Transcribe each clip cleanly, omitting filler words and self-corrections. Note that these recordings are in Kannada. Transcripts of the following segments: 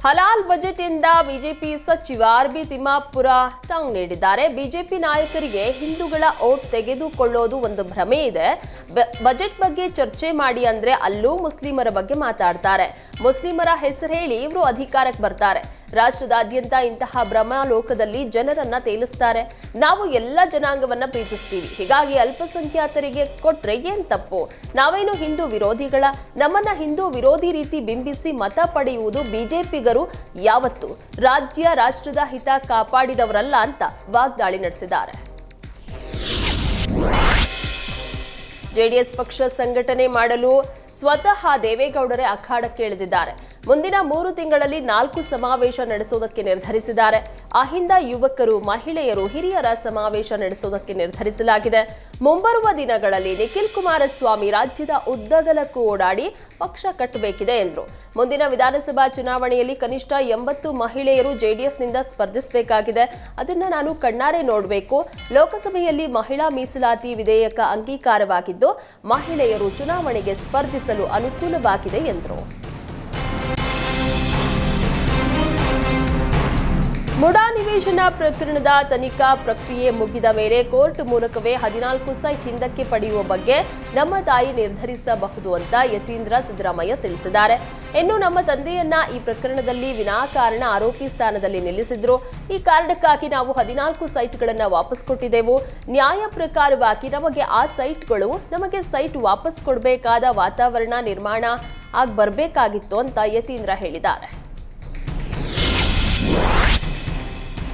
ಹಲಾಲ್ ಬಜೆಟ್ ಇಂದ ಬಿಜೆಪಿ ಸಚಿವ ಆರ್.ಬಿ. ತಿಮ್ಮಾಪುರ ಟಾಂಗ್ ನೀಡಿದ್ದಾರೆ. ಬಿಜೆಪಿ ನಾಯಕರಿಗೆ ಹಿಂದೂಗಳ ಓಟ್ ತೆಗೆದುಕೊಳ್ಳೋದು ಒಂದು ಭ್ರಮೆ ಇದೆ. ಬಜೆಟ್ ಬಗ್ಗೆ ಚರ್ಚೆ ಮಾಡಿ ಅಂದ್ರೆ ಅಲ್ಲೂ ಮುಸ್ಲಿಮರ ಬಗ್ಗೆ ಮಾತಾಡ್ತಾರೆ. ಮುಸ್ಲಿಮರ ಹೆಸರು ಹೇಳಿ ಇವರು ಅಧಿಕಾರಕ್ಕೆ ಬರ್ತಾರೆ. ರಾಷ್ಟ್ರದಾದ್ಯಂತ ಇಂತಹ ಭ್ರಮಾಲೋಕದಲ್ಲಿ ಜನರನ್ನ ತೇಲಿಸ್ತಾರೆ. ನಾವು ಎಲ್ಲ ಜನಾಂಗವನ್ನ ಪ್ರೀತಿಸ್ತೀವಿ, ಹೀಗಾಗಿ ಅಲ್ಪಸಂಖ್ಯಾತರಿಗೆ ಕೊಟ್ರೆ ಏನ್ ತಪ್ಪು? ನಾವೇನು ಹಿಂದೂ ವಿರೋಧಿಗಳ? ನಮ್ಮನ್ನ ಹಿಂದೂ ವಿರೋಧಿ ರೀತಿ ಬಿಂಬಿಸಿ ಮತ ಪಡೆಯುವುದು ಬಿಜೆಪಿಗರು ಯಾವತ್ತು ರಾಷ್ಟ್ರದ ಹಿತ ಕಾಪಾಡಿದವರಲ್ಲ ಅಂತ ವಾಗ್ದಾಳಿ ನಡೆಸಿದ್ದಾರೆ. ಜೆಡಿಎಸ್ ಪಕ್ಷ ಸಂಘಟನೆ ಮಾಡಲು ಸ್ವತಃ ದೇವೇಗೌಡರೇ ಅಖಾಡಕ್ಕೆ ಇಳಿದಿದ್ದಾರೆ. ಮುಂದಿನ 3 ತಿಂಗಳಲ್ಲಿ 4 ಸಮಾವೇಶ ನಡೆಸುವುದಕ್ಕೆ ನಿರ್ಧರಿಸಿದ್ದಾರೆ. ಅಹಿಂದ ಯುವಕರು, ಮಹಿಳೆಯರು, ಹಿರಿಯರ ಸಮಾವೇಶ ನಡೆಸುವುದಕ್ಕೆ ನಿರ್ಧರಿಸಲಾಗಿದೆ. ಮುಂಬರುವ ದಿನಗಳಲ್ಲಿ ನಿಖಿಲ್ ಕುಮಾರಸ್ವಾಮಿ ರಾಜ್ಯದ ಉದ್ದಗಲಕ್ಕೂ ಓಡಾಡಿ ಪಕ್ಷ ಕಟ್ಟಬೇಕಿದೆ ಎಂದರು. ಮುಂದಿನ ವಿಧಾನಸಭಾ ಚುನಾವಣೆಯಲ್ಲಿ ಕನಿಷ್ಠ 80 ಮಹಿಳೆಯರು ಜೆಡಿಎಸ್ನಿಂದ ಸ್ಪರ್ಧಿಸಬೇಕಾಗಿದೆ. ಅದನ್ನ ನಾನು ಕಣ್ಣಾರೆ ನೋಡಬೇಕು. ಲೋಕಸಭೆಯಲ್ಲಿ ಮಹಿಳಾ ಮೀಸಲಾತಿ ವಿಧೇಯಕ ಅಂಗೀಕಾರವಾಗಿದ್ದು ಮಹಿಳೆಯರು ಚುನಾವಣೆಗೆ ಸ್ಪರ್ಧಿಸಲು ಅನುಕೂಲವಾಗಿದೆ ಎಂದರು. ಮುಡಾ ನಿವೇಶನ ಪ್ರಕರಣದ ತನಿಖಾ ಪ್ರಕ್ರಿಯೆ ಮುಗಿದ ಮೇಲೆ ಕೋರ್ಟ್ ಮೂಲಕವೇ 14 ಸೈಟ್ ಹಿಂದಕ್ಕೆ ಪಡೆಯುವ ಬಗ್ಗೆ ನಮ್ಮ ತಾಯಿ ನಿರ್ಧರಿಸಬಹುದು ಅಂತ ಯತೀಂದ್ರ ಸಿದ್ದರಾಮಯ್ಯ ತಿಳಿಸಿದ್ದಾರೆ. ಇನ್ನು ನಮ್ಮ ತಂದೆಯನ್ನ ಈ ಪ್ರಕರಣದಲ್ಲಿ ವಿನಾಕಾರಣ ಆರೋಪಿ ಸ್ಥಾನದಲ್ಲಿ ನಿಲ್ಲಿಸಿದ್ರು. ಈ ಕಾರಣಕ್ಕಾಗಿ ನಾವು 14 ಸೈಟ್ಗಳನ್ನ ವಾಪಸ್ ಕೊಟ್ಟಿದ್ದೆವು. ನ್ಯಾಯ ಪ್ರಕಾರವಾಗಿ ನಮಗೆ ಆ ಸೈಟ್ಗಳು ನಮಗೆ ಸೈಟ್ ವಾಪಸ್ ಕೊಡಬೇಕಾದ ವಾತಾವರಣ ನಿರ್ಮಾಣ ಆಗಿ ಬರಬೇಕಾಗಿತ್ತು ಅಂತ ಯತೀಂದ್ರ ಹೇಳಿದ್ದಾರೆ.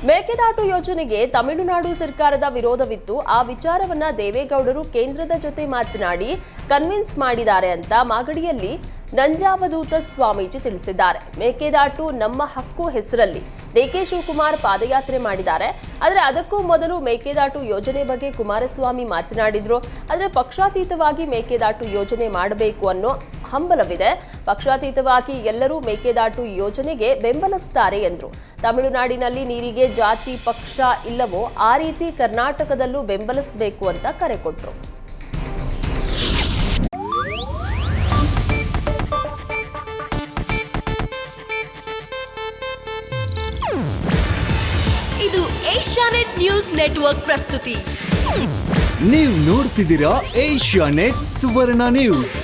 ಮೇಕೆದಾಟು ಯೋಜನೆಗೆ ತಮಿಳುನಾಡು ಸರ್ಕಾರದ ವಿರೋಧವಿತ್ತು. ಆ ವಿಚಾರವನ್ನ ದೇವೇಗೌಡರು ಕೇಂದ್ರದ ಜೊತೆ ಮಾತನಾಡಿ ಕನ್ವಿನ್ಸ್ ಮಾಡಿದ್ದಾರೆ ಅಂತ ಮಾಗಡಿಯಲ್ಲಿ ನಂಜಾವಧೂತ ಸ್ವಾಮೀಜಿ ತಿಳಿಸಿದ್ದಾರೆ. ಮೇಕೆದಾಟು ನಮ್ಮ ಹಕ್ಕು ಹೆಸರಲ್ಲಿ ಡಿಕೆ ಶಿವಕುಮಾರ್ ಪಾದಯಾತ್ರೆ ಮಾಡಿದ್ದಾರೆ. ಆದರೆ ಅದಕ್ಕೂ ಮೊದಲು ಮೇಕೆದಾಟು ಯೋಜನೆ ಬಗ್ಗೆ ಕುಮಾರಸ್ವಾಮಿ ಮಾತನಾಡಿದ್ರು. ಆದರೆ ಪಕ್ಷಾತೀತವಾಗಿ ಮೇಕೆದಾಟು ಯೋಜನೆ ಮಾಡಬೇಕು ಅನ್ನೋ ಹಂಬಲವಿದೆ. ಪಕ್ಷಾತೀತವಾಗಿ ಎಲ್ಲರೂ ಮೇಕೆದಾಟು ಯೋಜನೆಗೆ ಬೆಂಬಲಿಸುತ್ತಾರೆ ಎಂದರು. ತಮಿಳುನಾಡಿನಲ್ಲಿ ನೀರಿಗೆ ಜಾತಿ ಪಕ್ಷ ಇಲ್ಲವೋ ಆ ರೀತಿ ಕರ್ನಾಟಕದಲ್ಲೂ ಬೆಂಬಲಿಸಬೇಕು ಅಂತ ಕರೆ ಕೊಟ್ಟರು. ಇದು ಏಷ್ಯಾನೆಟ್ ನ್ಯೂಸ್ ನೆಟ್ವರ್ಕ್ ಪ್ರಸ್ತುತಿ. ನೀವು ನೋಡ್ತಿದ್ದೀರಾ ಏಷ್ಯಾನೆಟ್ ಸುವರ್ಣ ನ್ಯೂಸ್.